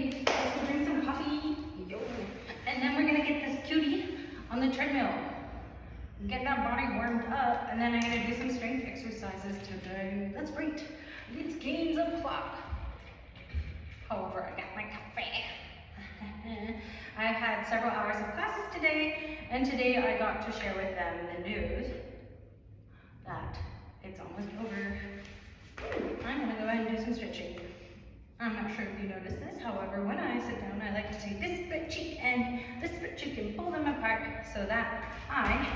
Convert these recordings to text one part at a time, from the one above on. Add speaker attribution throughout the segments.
Speaker 1: anyways, let's go drink some coffee. Yo. And then we're gonna get this cutie on the treadmill. Get that body warmed up, and then I'm gonna do some strength exercises today. That's right. It's games o'clock. However, I got my coffee. I've had several hours of classes today, and today I got to share with them the news that it's almost over. I'm gonna go ahead and do some stretching. I'm not sure if you noticed this, however, when I sit down, I like to take this butt cheek and this butt cheek and pull them apart so that I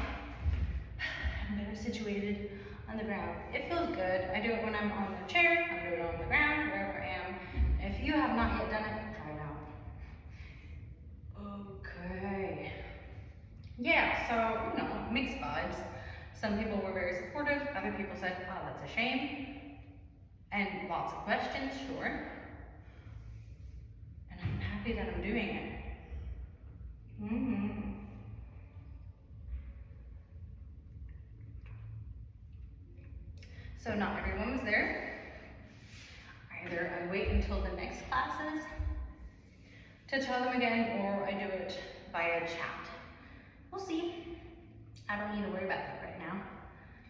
Speaker 1: am better situated on the ground. It feels good. I do it when I'm on the chair, I do it on the ground, wherever I am. If you have not yet done it, try it out. Okay. Yeah, so, you know, mixed vibes. Some people were very supportive, other people said, oh, that's a shame. And lots of questions, sure. And I'm happy that I'm doing it. So not everyone was there. Either I wait until the next classes to tell them again, or I do it via chat. We'll see. I don't need to worry about that right now,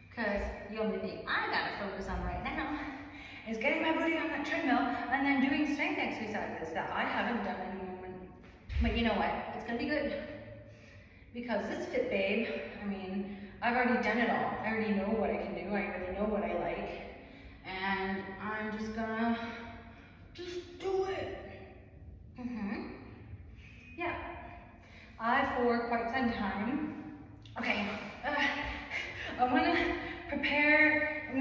Speaker 1: because the only thing I gotta focus on right now is getting my booty on that treadmill and then doing strength exercises that I haven't done anymore. But you know what? It's gonna be good. Because this fit babe, I mean, I've already done it all. I already know what I can do. I already know what I like. And I'm just gonna do it. Yeah. I, for quite some time, okay, I wanna prepare,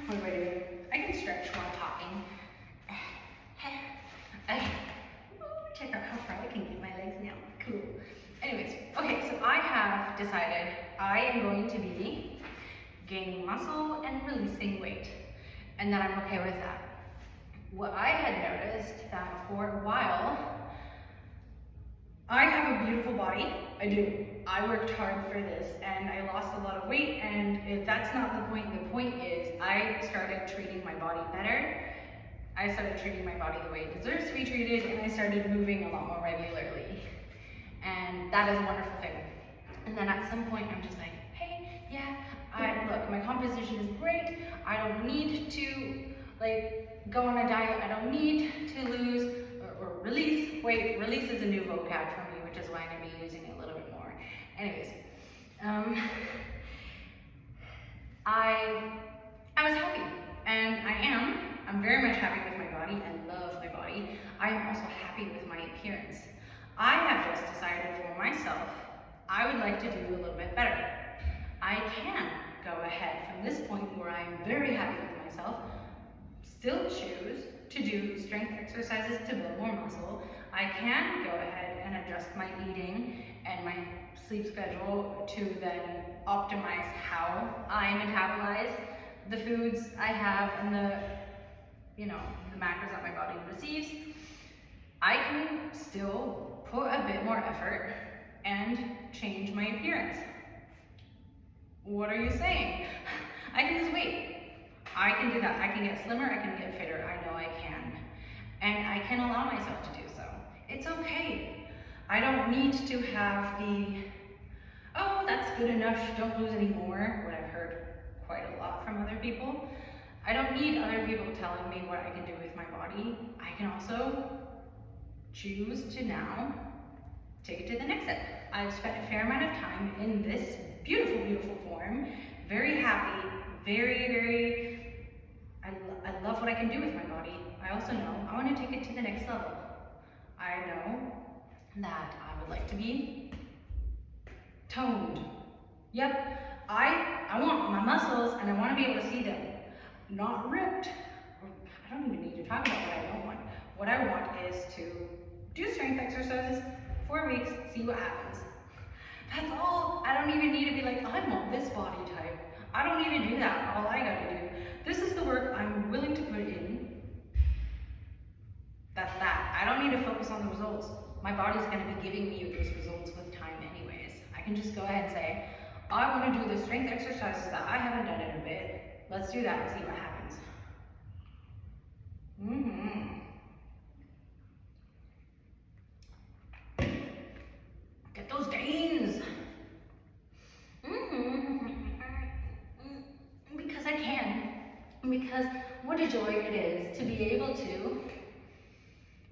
Speaker 1: what do I do? I can stretch while talking. Check out how far I can get my legs now. Cool. Anyways, okay, so I have decided I am going to be gaining muscle and releasing weight, and that I'm okay with that. What I had noticed that for a while, I have a beautiful body. I do. I worked hard for this, and I lost a lot of weight, and if that's not the point is I started treating my body better. I started treating my body the way it deserves to be treated, and I started moving a lot more regularly. And that is a wonderful thing. And then at some point, I'm just like, hey, yeah, look, my composition is great. I don't need to go on a diet. I don't need to lose or release weight. Release is a new vocab for me, which is why I'm gonna be using it a little bit more. Anyways, I was happy, and I'm very much happy with my body. I love my body. I'm also happy with my appearance. I have just decided for myself, I would like to do a little bit better. I can go ahead from this point where I'm very happy with myself, still choose to do strength exercises to build more muscle. I can go ahead and adjust my eating and my sleep schedule to then optimize how I metabolize the foods I have and the macros that my body receives. I can still put a bit more effort and change my appearance. What are you saying? I can lose weight. I can do that. I can get slimmer, I can get fitter. I know I can. And I can allow myself to do so. It's okay. I don't need to have oh, that's good enough, don't lose any more, what I've heard quite a lot from other people. I don't need other people telling me what I can do with my body. I can also choose to now take it to the next step. I've spent a fair amount of time in this beautiful, beautiful form, very happy, I love what I can do with my body. I also know I want to take it to the next level. I know that I would like to be toned. Yep, I want my muscles and I want to be able to see them. Not ripped. I don't even need to talk about what I don't want. What I want is to do strength exercises 4 weeks, see what happens. That's all. I don't even need to be like, I want this body type. I don't need to do that. All I gotta do. This is the work I'm willing to put in. That's that. I don't need to focus on the results. My body's gonna be giving me those results with time anyways. I can just go ahead and say, I wanna do the strength exercises that I haven't done in a bit. Let's do that and see what happens. a joy it is to be able to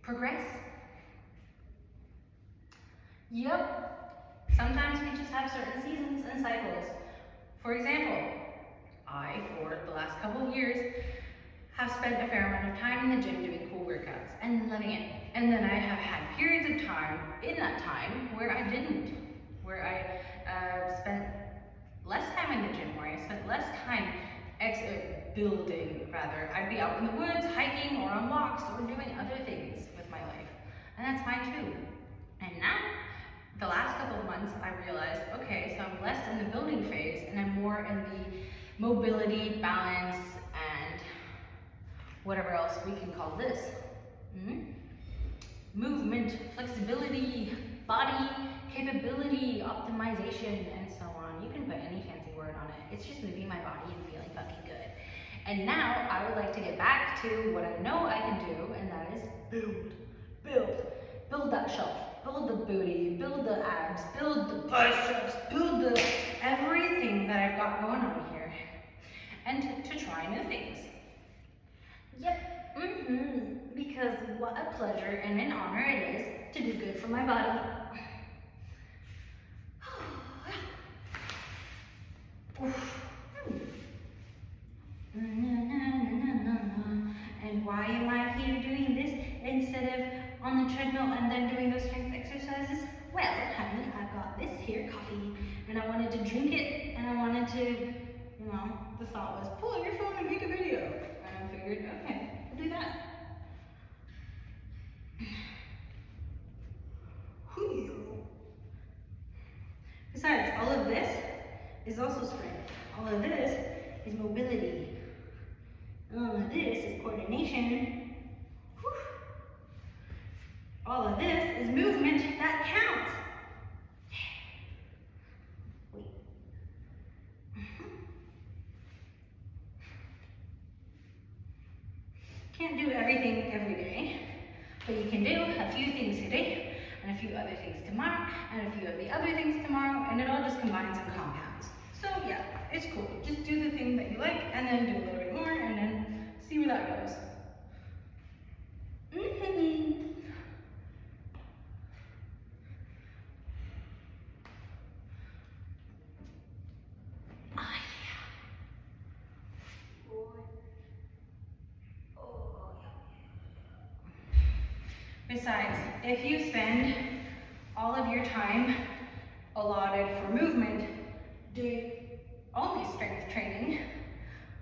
Speaker 1: progress. Yep, sometimes we just have certain seasons and cycles. For example, I, for the last couple of years, have spent a fair amount of time in the gym doing cool workouts and loving it. And then I have had periods of time in that time where I didn't, where I spent less time in the gym, where I spent less time building, rather. I'd be out in the woods, hiking, or on walks, or doing other things with my life. And that's fine too. And now, the last couple of months, I realized, okay, so I'm less in the building phase, and I'm more in the mobility, balance, and whatever else we can call this. Movement, flexibility, body, capability, optimization, and so on. You can put any fancy word on it. It's just moving my body and feeling fucking good. And now I would like to get back to what I know I can do, and that is build that shelf, build the booty, build the abs, build the biceps, build the everything that I've got going on here, and to try new things. Yep. Because what a pleasure and an honor it is to do good for my body. And why am I here doing this instead of on the treadmill and then doing those strength exercises? Well, honey, I've got this here coffee, and I wanted to drink it, and I wanted to, the thought was, pull out your phone and make a video. And I figured, okay, I'll do that. Besides, all of this is also strength. All of this is mobility. All of this is coordination. Whew. All of this is movement that counts. Wait. Can't do everything every day, but you can do a few things today, and a few other things tomorrow, and a few of the other things tomorrow, and it all just combines and compounds. So yeah, it's cool. Just do the thing that you like, and then do a little bit more, and then see where that goes. Besides, if you spend all of your time allotted for movement doing only strength training,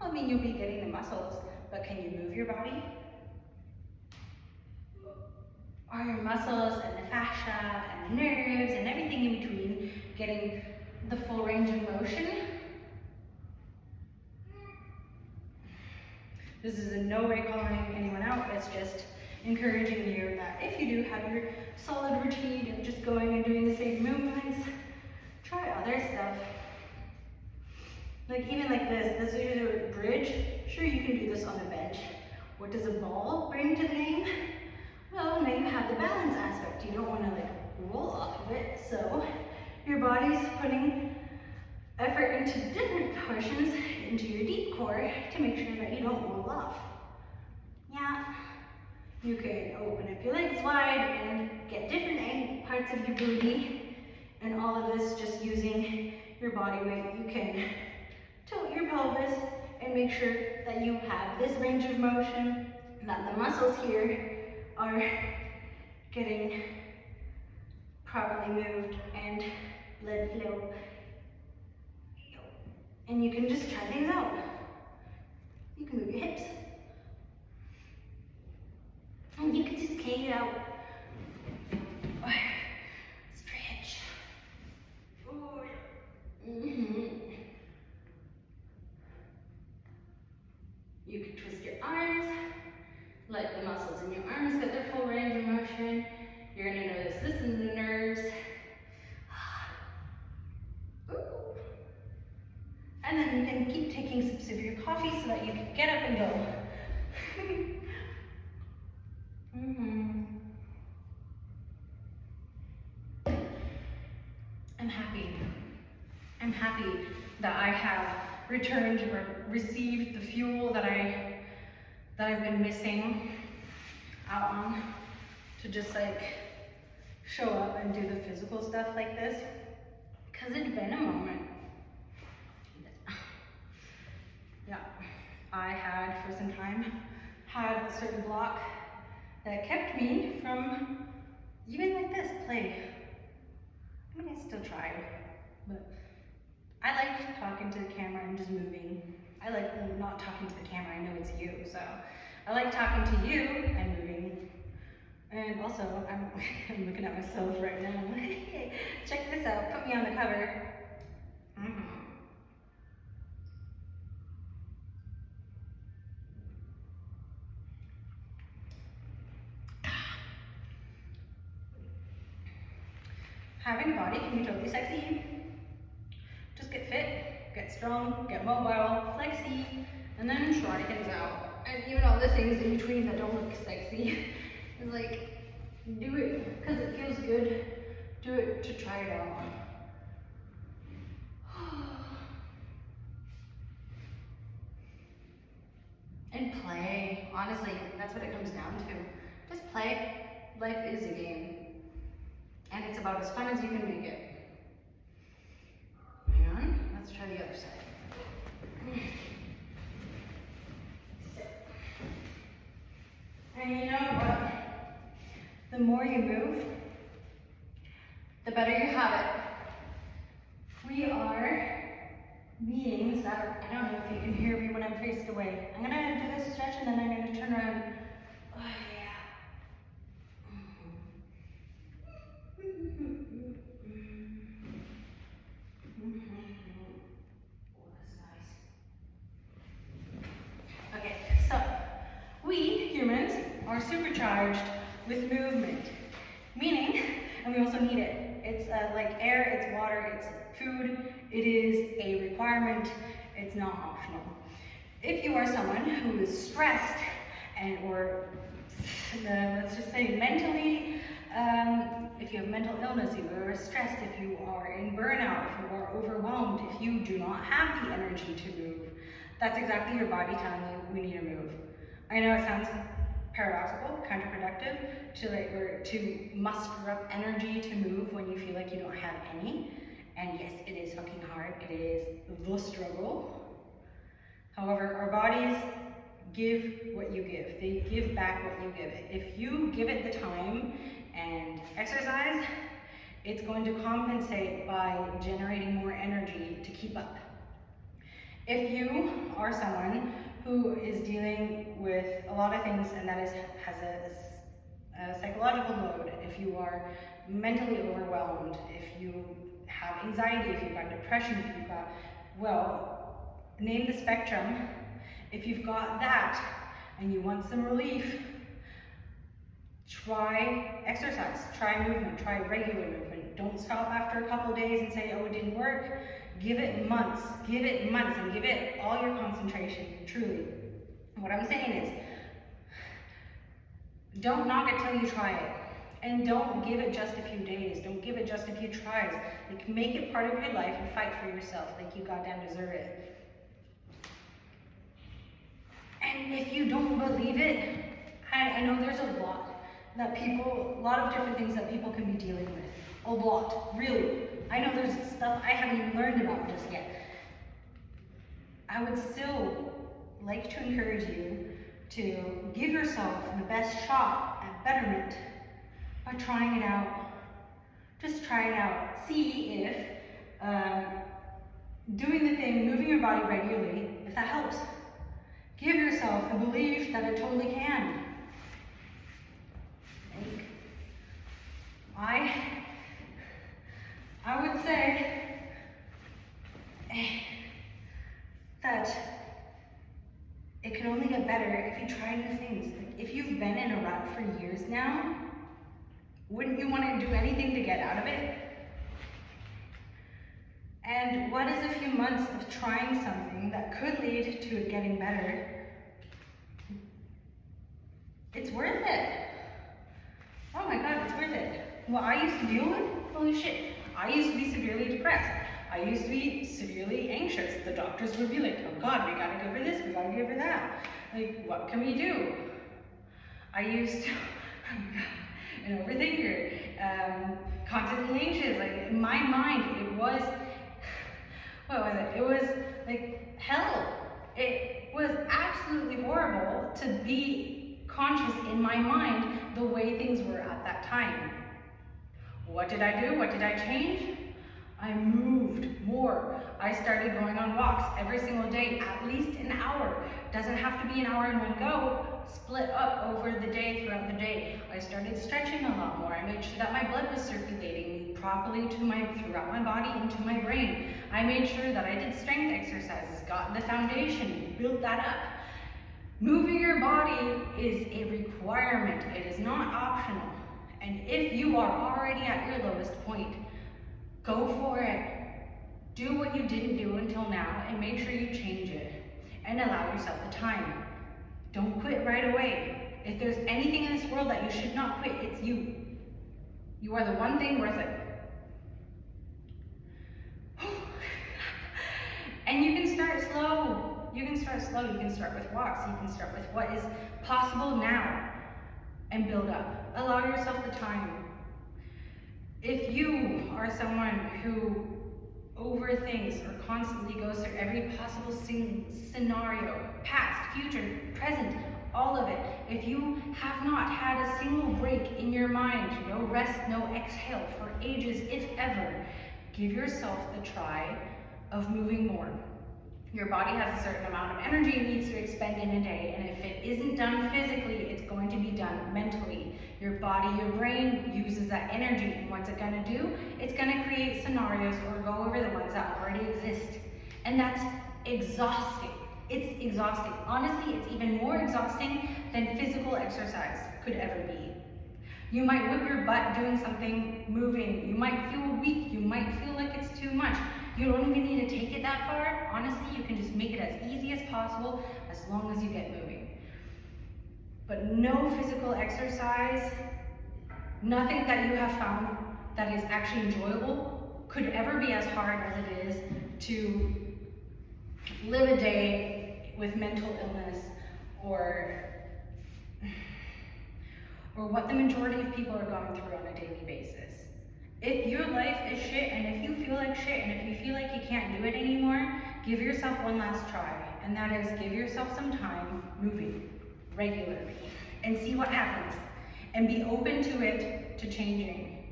Speaker 1: I mean, you'll be getting the muscles, but can you move your body? Are your muscles and the fascia and the nerves and everything in between getting the full range of motion? This is in no way calling anyone out, it's just encouraging you that if you do have your solid routine of just going and doing the same movements, try other stuff. Like even like this is a bridge. Sure, you can do this on a bench. What does a ball bring to the game? Well, now you have the balance aspect. You don't want to like roll off of it. So your body's putting effort into different portions, into your deep core to make sure that you don't roll off. Yeah. You can open up your legs wide and get different parts of your booty, and all of this just using your body weight. You can tilt your pelvis and make sure that you have this range of motion, that the muscles here are getting properly moved and blood flow. And you can just try things out. You can move your hips. And you can just play it out. Stretch. You can twist your arms. Let the muscles in your arms get their full range of motion. You're gonna notice this in the nerves. And then you can keep taking sips of your coffee so that you can get up and go. I'm happy that I have returned or received the fuel that I that I've been missing out on to just like show up and do the physical stuff like this, because it's been a moment. Yeah, I had for some time had a certain block that kept me from even like this play. I mean, I still tried, but I like talking to the camera and just moving. I like not talking to the camera, I know it's you, so I like talking to you and moving. And also, I'm looking at myself right now. Hey, check this out, put me on the cover. Having a body can be totally sexy. Just get fit, get strong, get mobile, flexy, and then try things out. And even all the things in between that don't look sexy, is like, do it because it feels good. Do it to try it out. And play. Honestly, that's what it comes down to. Just play. Life is a game. And it's about as fun as you can make it. Hang on, let's try the other side. Sit. And you know what? The more you move, the better you have it. We are beings that are, I don't know if you can hear me when I'm faced away. I'm gonna do this stretch and then I'm gonna turn around. Oh yeah. Okay, so we humans are supercharged with movement, meaning, and we also need it. It's like air, it's water, it's food. It is a requirement. It's not optional. If you are someone who is stressed and or let's just say mentally, if you have mental illness, if you are stressed, if you are in burnout, if you are overwhelmed, if you do not have the energy to move, that's exactly your body telling you we need to move. I know it sounds paradoxical, counterproductive, to muster up energy to move when you feel like you don't have any. And yes, it is fucking hard. It is the struggle. However, our bodies give what you give. They give back what you give it. If you give it the time and exercise, it's going to compensate by generating more energy to keep up. If you are someone who is dealing with a lot of things and that has a psychological load, if you are mentally overwhelmed, if you have anxiety, if you've got depression, if you've got, well, name the spectrum. If you've got that and you want some relief, try exercise, try movement, try regular movement. Don't stop after a couple days and say, oh, it didn't work. Give it months, and give it all your concentration, truly. What I'm saying is, don't knock it till you try it. And don't give it just a few days. Don't give it just a few tries. Like, make it part of your life and fight for yourself like you goddamn deserve it. And if you don't believe it, I know there's a lot of different things that people can be dealing with. A lot, really. I know there's stuff I haven't even learned about just yet. I would still like to encourage you to give yourself the best shot at betterment by trying it out. Just try it out. See if doing the thing, moving your body regularly, if that helps. Give yourself the belief that it totally can. I would say that it can only get better if you try new things. Like, if you've been in a rut for years now, wouldn't you want to do anything to get out of it? And what is a few months of trying something that could lead to it getting better? It's worth it. Oh my God, it's worth it. What I used to deal with, holy shit, I used to be severely depressed. I used to be severely anxious. The doctors would be like, oh God, we gotta give her this, we gotta give her that. Like, what can we do? I used to, an overthinker, constantly anxious. Like, in my mind, it was, what was it? It was like hell. It was absolutely horrible to be conscious in my mind the way things were at that time. What did I do? What did I change? I moved more. I started going on walks every single day, at least an hour. Doesn't have to be an hour in one go. Split up over the day, throughout the day. I started stretching a lot more. I made sure that my blood was circulating properly throughout my body into my brain. I made sure that I did strength exercises, got the foundation, built that up. Moving your body is a requirement. It is not optional. And if you are already at your lowest point, go for it. Do what you didn't do until now and make sure you change it. And allow yourself the time. Don't quit right away. If there's anything in this world that you should not quit, it's you. You are the one thing worth it. And you can start slow. You can start slow. You can start with walks. You can start with what is possible now and build up. Allow yourself the time. If you are someone who overthinks or constantly goes through every possible scenario, past, future, present, all of it, if you have not had a single break in your mind, no rest, no exhale for ages, if ever, give yourself the try of moving more. Your body has a certain amount of energy it needs to expend in a day, and if it isn't done physically, it's going to be done mentally. Your body, your brain uses that energy, and what's it gonna do? It's gonna create scenarios or go over the ones that already exist. And that's exhausting. It's exhausting. Honestly, it's even more exhausting than physical exercise could ever be. You might whip your butt doing something, moving. You might feel weak. You might feel like it's too much. You don't even need to take it that far. Honestly, you can just make it as easy as possible as long as you get moving. But no physical exercise, nothing that you have found that is actually enjoyable could ever be as hard as it is to live a day with mental illness or what the majority of people are going through on a daily basis. If your life is shit, and if you feel like shit, and if you feel like you can't do it anymore, give yourself one last try. And that is, give yourself some time moving regularly and see what happens. And be open to it, to changing.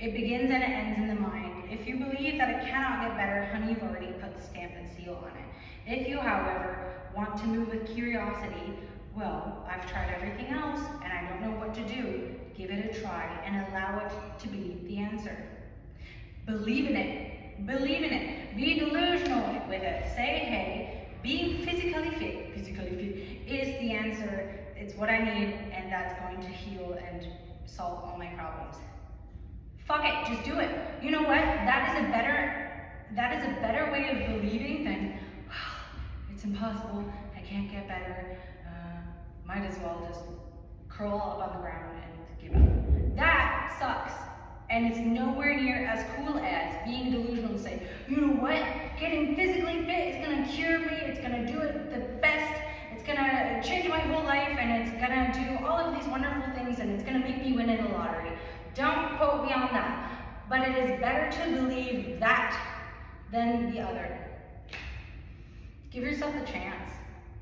Speaker 1: It begins and it ends in the mind. If you believe that it cannot get better, honey, you've already put the stamp and seal on it. If you, however, want to move with curiosity, well, I've tried everything else and I don't know what to do. Give it a try and allow it to be the answer. Believe in it. Believe in it. Be delusional with it. Say, hey, being physically fit is the answer. It's what I need, and that's going to heal and solve all my problems. Fuck it, just do it. You know what? That is a better way of believing than, it's impossible, I can't get better, might as well just curl up on the ground and give up. That sucks. And it's nowhere near as cool as being delusional and say, you know what? Getting physically fit is gonna cure me, it's gonna do it the best, it's gonna change my whole life, and it's gonna do all of these wonderful things, and it's gonna make me win in the lottery. Don't quote me on that. But it is better to believe that than the other. Give yourself a chance,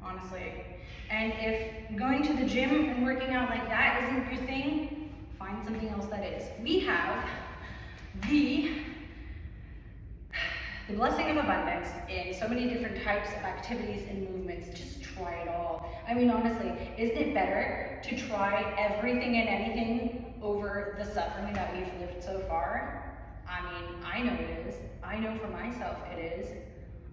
Speaker 1: honestly. And if going to the gym and working out like that isn't your thing, find something else that is. We have the blessing of abundance in so many different types of activities and movements. Just try it all. I mean, honestly, isn't it better to try everything and anything over the suffering that we've lived so far? I mean, I know it is. I know for myself it is.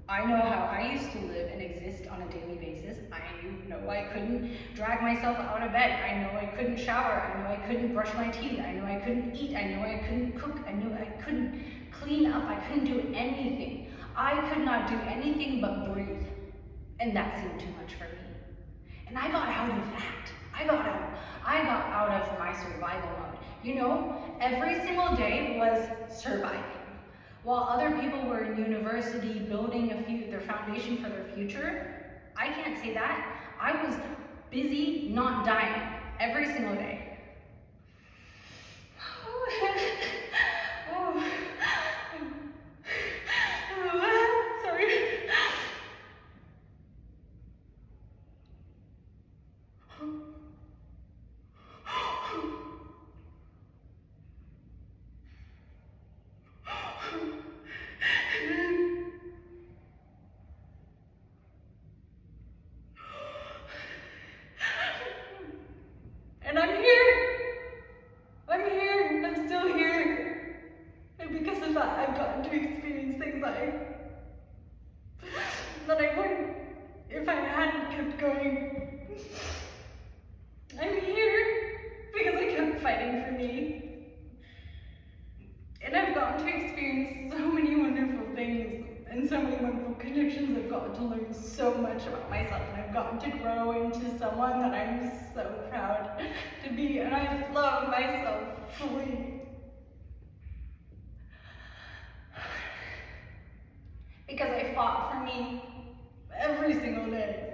Speaker 1: I know how I used to live and exist on a daily basis. I know I couldn't drag myself out of bed. I know I couldn't shower. I know I couldn't brush my teeth. I know I couldn't eat. I know I couldn't cook. I knew I couldn't clean up. I couldn't do anything. I could not do anything but breathe. And that seemed too much for me. And I got out of that. I got out of my survival mode. You know, every single day was surviving. While other people were in university building their foundation for their future, I can't say that. I was busy not dying every single day. Sorry. And I'm here. I'm here. I'm still here. And because of that, I've gotten to experience things that I wouldn't if I hadn't kept going. I'm here because I kept fighting for me. And I've gotten to experience so many wonderful things and so many wonderful connections. I've gotten to learn so much about myself, and I've gotten to grow into someone that I'm so proud to be, and I love myself fully. Because I fought for me every single day.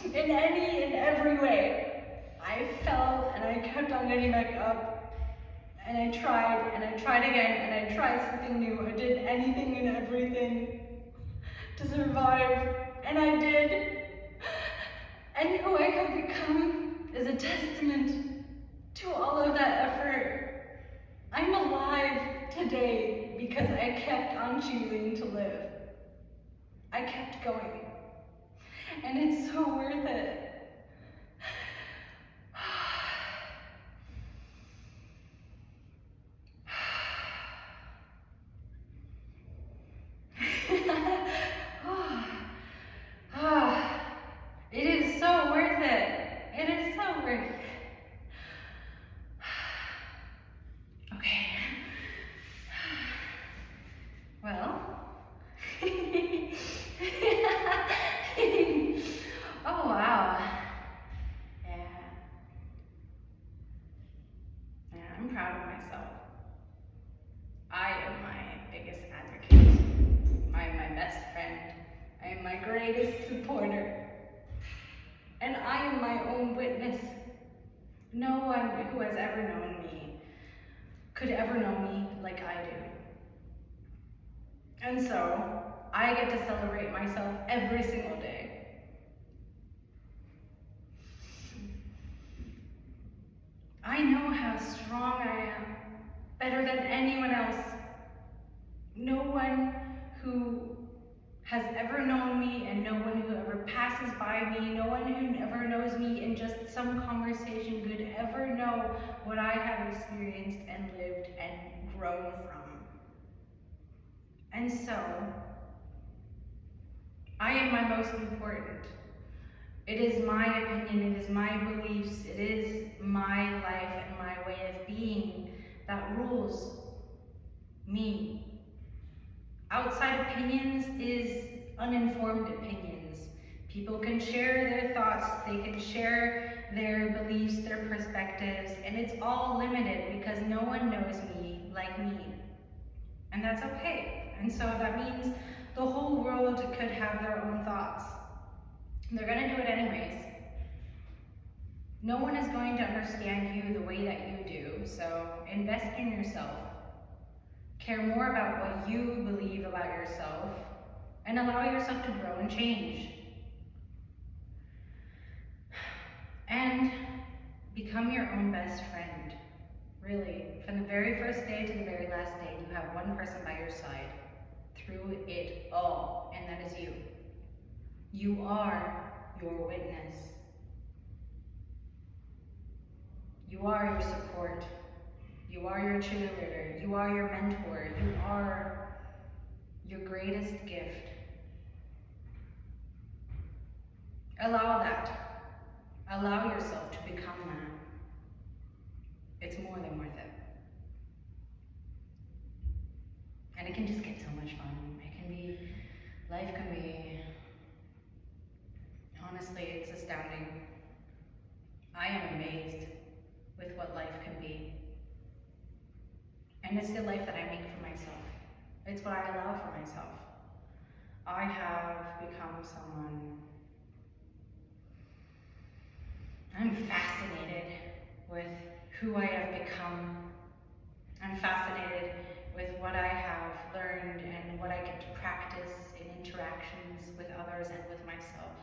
Speaker 1: In any and every way. I fell and I kept on getting back up. And I tried again, and I tried something new. I did anything and everything to survive, and I did. And who I have become is a testament to all of that effort. I'm alive today because I kept on choosing to live. I kept going. And it's so worth it. It is so worth it. It is so worth it. Okay. Well. Oh, wow. Yeah, I'm proud of myself. I am my biggest advocate. I am my best friend. I am my greatest supporter. And I am my own witness. No one who has ever known me could ever know me like I do. And so, I get to celebrate myself every single day. I know how strong I am, better than anyone else. No one who has ever known me, and no one who ever passes by me, no one who ever knows me in just some conversation could ever know what I have experienced and lived and grown from. And so, I am my most important. It is my opinion, it is my beliefs, it is my life and my way of being that rules me. Outside opinions is uninformed opinions. People can share their thoughts, they can share their beliefs, their perspectives, and it's all limited because no one knows me like me. And that's okay. And so that means the whole world could have their own thoughts. They're gonna do it anyways. No one is going to understand you the way that you do, so invest in yourself. Care more about what you believe about yourself, and allow yourself to grow and change. And become your own best friend. Really, from the very first day to the very last day, you have one person by your side through it all, and that is you. You are your witness. You are your support. You are your cheerleader. You are your mentor. You are your greatest gift. Allow that. Allow yourself to become that. It's more than worth it. And it can just get so much fun. Life can be, honestly, it's astounding. I am amazed with what life can be. And it's the life that I make for myself. It's what I allow for myself. I have become someone, I'm fascinated with who I have become. I'm fascinated with what I have learned and what I get to practice in interactions with others and with myself.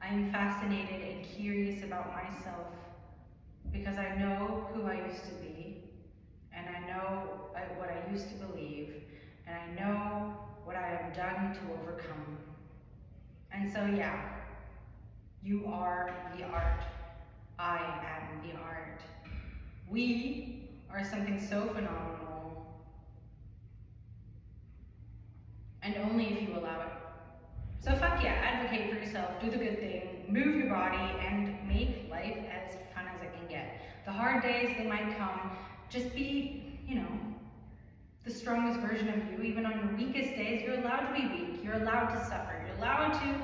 Speaker 1: I am fascinated and curious about myself because I know who I used to be, and I know what I used to believe, and I know what I have done to overcome. And so yeah, you are the art. I am the art. We are something so phenomenal, and only if you allow it. So fuck yeah, advocate for yourself, do the good thing, move your body, and make life as fun as it can get. The hard days, they might come. Just be, the strongest version of you. Even on your weakest days, you're allowed to be weak. You're allowed to suffer. You're allowed to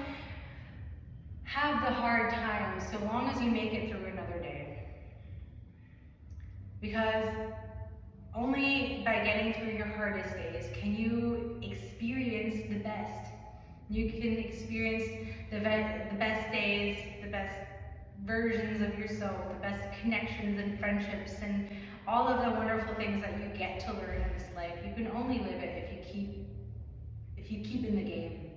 Speaker 1: have the hard times so long as you make it through another day. Because only by getting through your hardest days can you experience the best. You can experience the best days, the best versions of yourself, the best connections and friendships, and all of the wonderful things that you get to learn in this life. You can only live it if you keep in the game.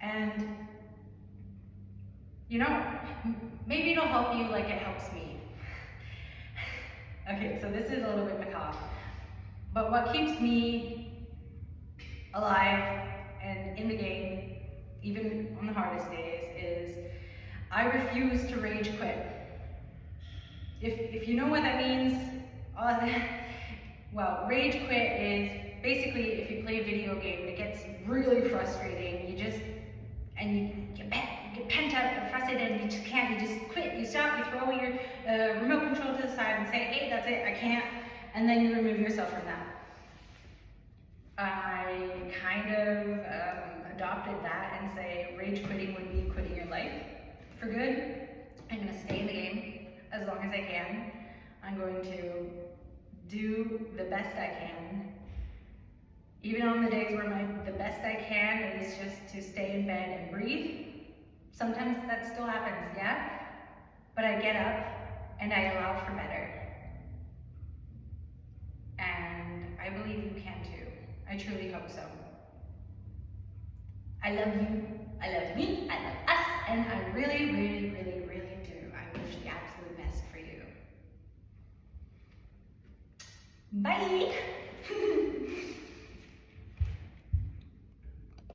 Speaker 1: And maybe it'll help you like it helps me. Okay, so this is a little bit macabre, but what keeps me alive and in the game, even on the hardest days, is I refuse to rage quit. If you know what that means, well, rage quit is basically if you play a video game that gets really frustrating, you get pent up and frustrated and you just can't, you just quit, you stop, you throw your remote control to the side and say, hey, that's it, I can't, and then you remove yourself from that. I kind of adopted that and say rage quitting would be quitting your life for good. I'm going to stay in the game as long as I can. I'm going to do the best I can. Even on the days where the best I can is just to stay in bed and breathe. Sometimes that still happens, yeah? But I get up and I allow for better. And I believe you can too. I truly hope so. I love you, I love me, I love us, and I really, really, really, really do. I wish the absolute best for you. Bye!